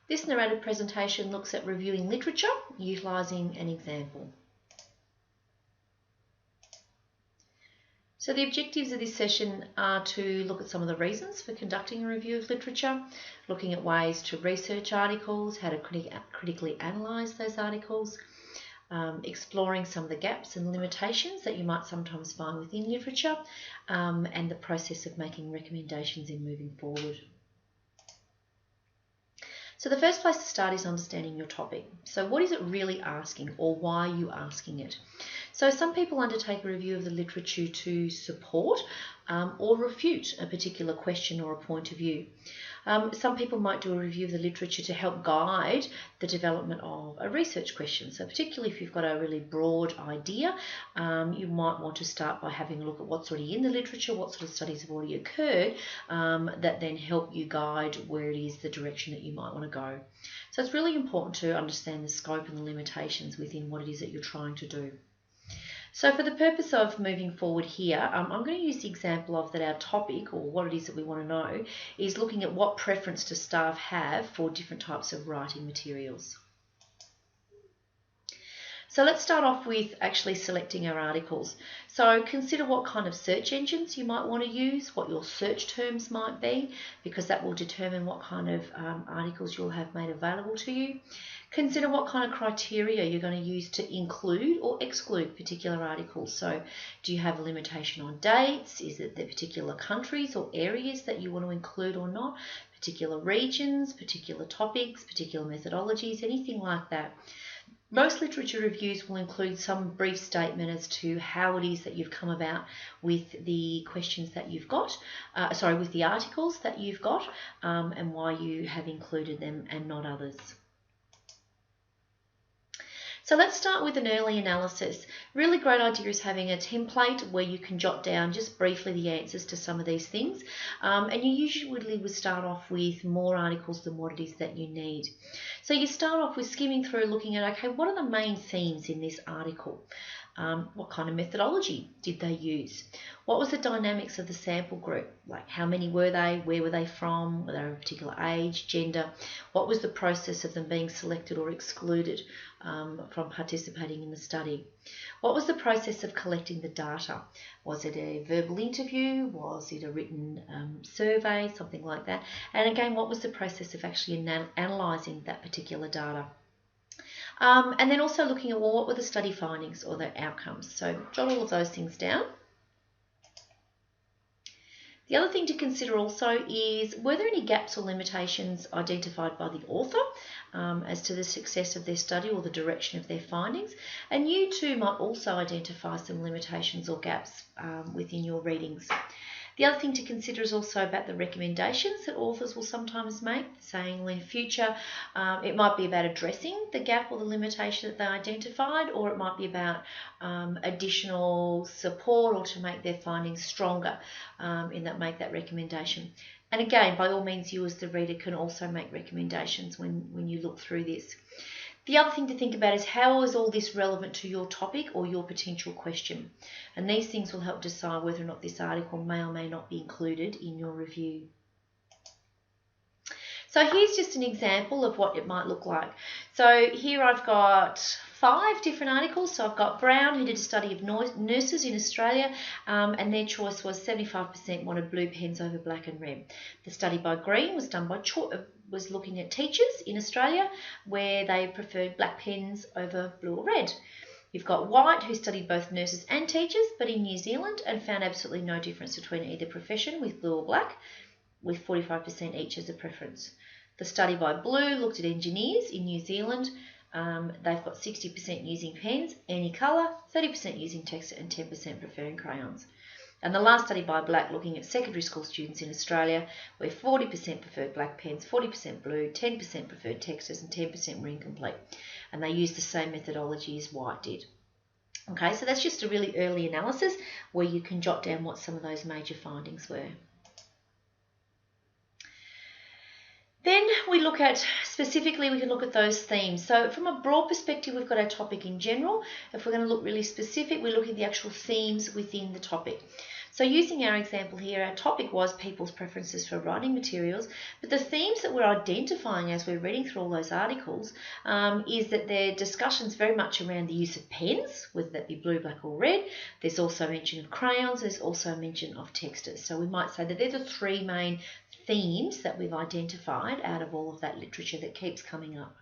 This narrated presentation looks at reviewing literature utilising an example. So the objectives of this session are to look at some of the reasons for conducting a review of literature, looking at ways to research articles, how to critically analyse those articles, exploring some of the gaps and limitations that you might sometimes find within literature, and the process of making recommendations in moving forward. So the first place to start is understanding your topic. So what is it really asking, or why are you asking it? So some people undertake a review of the literature to support or refute a particular question or a point of view. Some people might do a review of the literature to help guide the development of a research question. So particularly if you've got a really broad idea, you might want to start by having a look at what's already in the literature, what sort of studies have already occurred, that then help you guide where it is, the direction that you might want to go. So it's really important to understand the scope and the limitations within what it is that you're trying to do. So for the purpose of moving forward here, I'm going to use the example of that our topic, or what it is that we want to know, is looking at what preference do staff have for different types of writing materials. So let's start off with actually selecting our articles. So consider what kind of search engines you might want to use, what your search terms might be, because that will determine what kind of articles you'll have made available to you. Consider what kind of criteria you're going to use to include or exclude particular articles. So do you have a limitation on dates? Is it the particular countries or areas that you want to include or not? Particular regions, particular topics, particular methodologies, anything like that. Most literature reviews will include some brief statement as to how it is that you've come about with the questions that you've got, with the articles that you've got, and why you have included them and not others. So let's start with an early analysis. Really great idea is having a template where you can jot down just briefly the answers to some of these things. And you usually would start off with more articles than what it is that you need. So you start off with skimming through, looking at, okay, what are the main themes in this article? What kind of methodology did they use? What was the dynamics of the sample group? Like how many were they? Where were they from? Were they of a particular age, gender? What was the process of them being selected or excluded from participating in the study? What was the process of collecting the data? Was it a verbal interview? Was it a written survey? Something like that. And again, what was the process of actually analysing that particular data? And then also looking at, well, what were the study findings or the outcomes? So jot all of those things down. The other thing to consider also is, were there any gaps or limitations identified by the author as to the success of their study or the direction of their findings? And you too might also identify some limitations or gaps within your readings. The other thing to consider is also about the recommendations that authors will sometimes make, saying, well, in future it might be about addressing the gap or the limitation that they identified, or it might be about additional support or to make their findings stronger make that recommendation. And again, by all means, you as the reader can also make recommendations when you look through this. The other thing to think about is, how is all this relevant to your topic or your potential question? And these things will help decide whether or not this article may or may not be included in your review. So here's just an example of what it might look like. So here I've got 5 different articles. So I've got Brown, who did a study of nurses in Australia, and their choice was 75% wanted blue pens over black and red. The study by Green was done by was looking at teachers in Australia, where they preferred black pens over blue or red. You've got White, who studied both nurses and teachers, but in New Zealand, and found absolutely no difference between either profession with blue or black, with 45% each as a preference. The study by Blue looked at engineers in New Zealand. They've got 60% using pens, any colour, 30% using text, and 10% preferring crayons. And the last study by Black, looking at secondary school students in Australia, where 40% preferred black pens, 40% blue, 10% preferred texters, and 10% were incomplete. And they used the same methodology as White did. Okay, so that's just a really early analysis where you can jot down what some of those major findings were. Then we look at, specifically, we can look at those themes. So from a broad perspective, we've got our topic in general. If we're going to look really specific, we look at the actual themes within the topic. So using our example here, our topic was people's preferences for writing materials, but the themes that we're identifying as we're reading through all those articles is that they're discussions very much around the use of pens, whether that be blue, black or red. There's also mention of crayons, there's also mention of texters. So we might say that they're the three main themes that we've identified out of all of that literature that keeps coming up.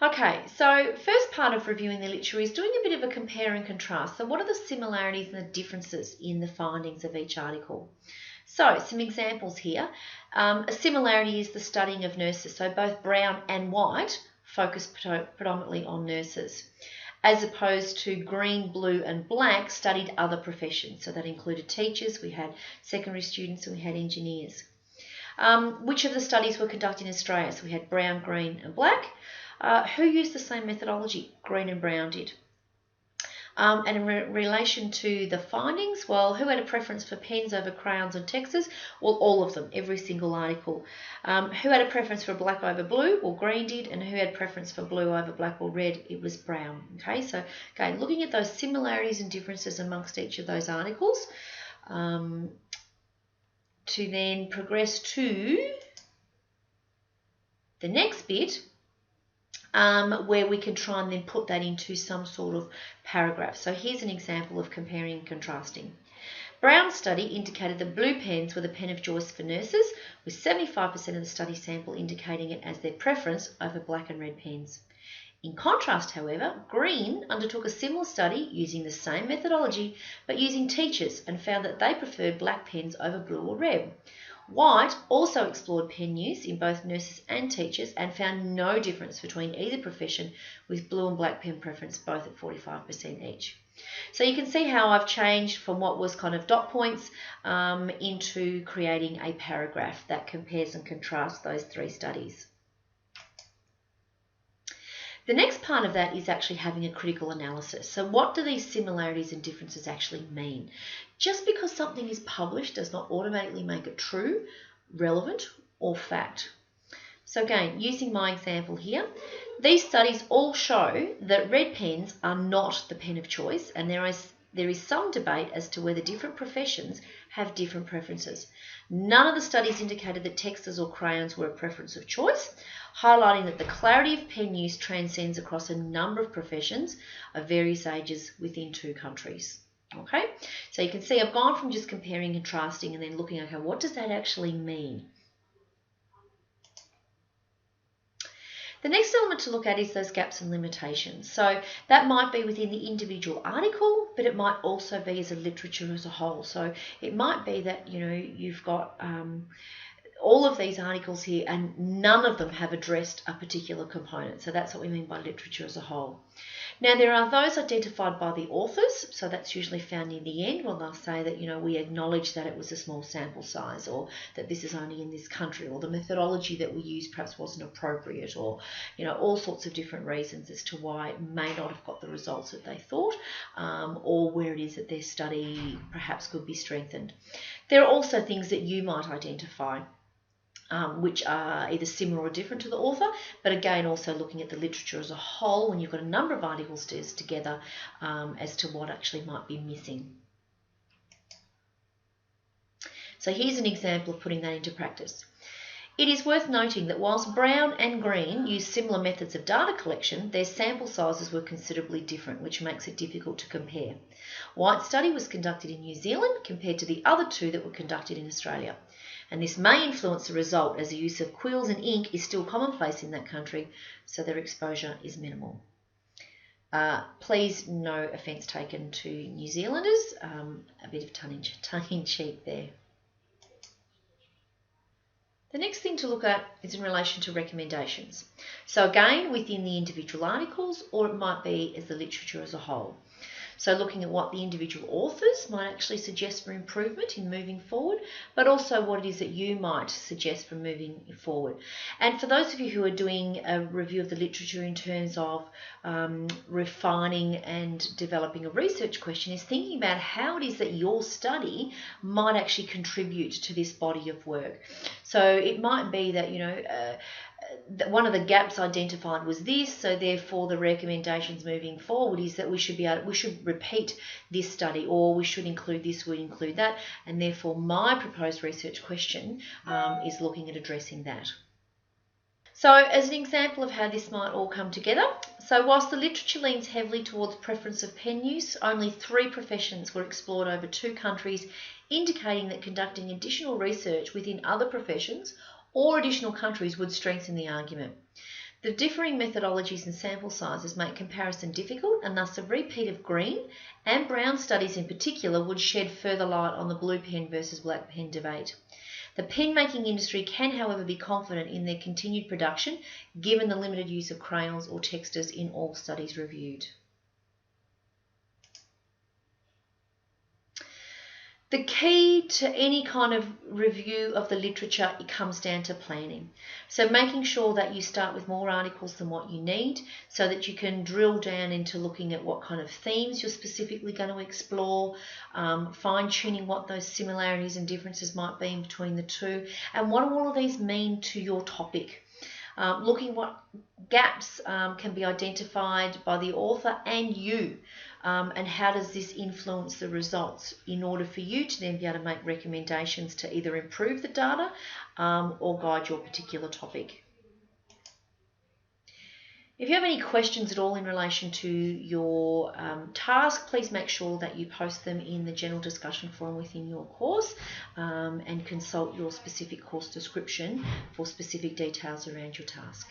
Okay, so first part of reviewing the literature is doing a bit of a compare and contrast. So what are the similarities and the differences in the findings of each article? So some examples here. A similarity is the studying of nurses. So both Brown and White focus predominantly on nurses, as opposed to Green, Blue and Black studied other professions. So that included teachers, we had secondary students and we had engineers. Which of the studies were conducted in Australia? So we had Brown, Green and Black. Who used the same methodology? Green and Brown did. And in relation to the findings, well, who had a preference for pens over crayons and texters? Well, all of them, every single article. Who had a preference for black over blue? Well, Green did. And who had preference for blue over black or red? It was Brown. Okay, so again, looking at those similarities and differences amongst each of those articles to then progress to the next bit, where we can try and then put that into some sort of paragraph. So here's an example of comparing and contrasting. Brown's study indicated that blue pens were the pen of choice for nurses, with 75% of the study sample indicating it as their preference over black and red pens. In contrast, however, Green undertook a similar study using the same methodology, but using teachers, and found that they preferred black pens over blue or red. White also explored pen use in both nurses and teachers and found no difference between either profession, with blue and black pen preference both at 45% each. So you can see how I've changed from what was kind of dot points into creating a paragraph that compares and contrasts those three studies. The next part of that is actually having a critical analysis. So what do these similarities and differences actually mean? Just because something is published does not automatically make it true, relevant, or fact. So again, using my example here, these studies all show that red pens are not the pen of choice, and there is some debate as to whether different professions have different preferences. None of the studies indicated that texters or crayons were a preference of choice, highlighting that the clarity of pen use transcends across a number of professions of various ages within two countries. Okay, so you can see I've gone from just comparing and contrasting and then looking at, okay, what does that actually mean? The next element to look at is those gaps and limitations. So that might be within the individual article, but it might also be as a literature as a whole. So it might be that, you know, you've got all of these articles here and none of them have addressed a particular component. So that's what we mean by literature as a whole. Now, there are those identified by the authors, so that's usually found near the end when they'll say that, you know, we acknowledge that it was a small sample size, or that this is only in this country, or the methodology that we used perhaps wasn't appropriate, or, you know, all sorts of different reasons as to why it may not have got the results that they thought, or where it is that their study perhaps could be strengthened. There are also things that you might identify which are either similar or different to the author, but again also looking at the literature as a whole when you've got a number of articles together as to what actually might be missing. So here's an example of putting that into practice. It is worth noting that whilst Brown and Green used similar methods of data collection, their sample sizes were considerably different, which makes it difficult to compare. White's study was conducted in New Zealand compared to the other two that were conducted in Australia. And this may influence the result, as the use of quills and ink is still commonplace in that country, so their exposure is minimal. Please, no offence taken to New Zealanders, a bit of tongue-in-cheek there. The next thing to look at is in relation to recommendations. So again, within the individual articles, or it might be as the literature as a whole. So looking at what the individual authors might actually suggest for improvement in moving forward, but also what it is that you might suggest for moving forward. And for those of you who are doing a review of the literature in terms of refining and developing a research question, is thinking about how it is that your study might actually contribute to this body of work. So it might be that, you know, one of the gaps identified was this, so therefore the recommendations moving forward is that we should repeat this study, or we should include this, we include that, and therefore my proposed research question is looking at addressing that. So as an example of how this might all come together, so whilst the literature leans heavily towards preference of pen use, only 3 professions were explored over 2 countries, indicating that conducting additional research within other professions or additional countries would strengthen the argument. The differing methodologies and sample sizes make comparison difficult, and thus a repeat of green and brown studies in particular would shed further light on the blue pen versus black pen debate. The pen-making industry can, however, be confident in their continued production, given the limited use of crayons or textures in all studies reviewed. The key to any kind of review of the literature, it comes down to planning. So making sure that you start with more articles than what you need, so that you can drill down into looking at what kind of themes you're specifically going to explore, fine-tuning what those similarities and differences might be in between the two, and what do all of these mean to your topic. Looking what gaps can be identified by the author and you, and how does this influence the results in order for you to then be able to make recommendations to either improve the data or guide your particular topic. If you have any questions at all in relation to your task, please make sure that you post them in the general discussion forum within your course, and consult your specific course description for specific details around your task.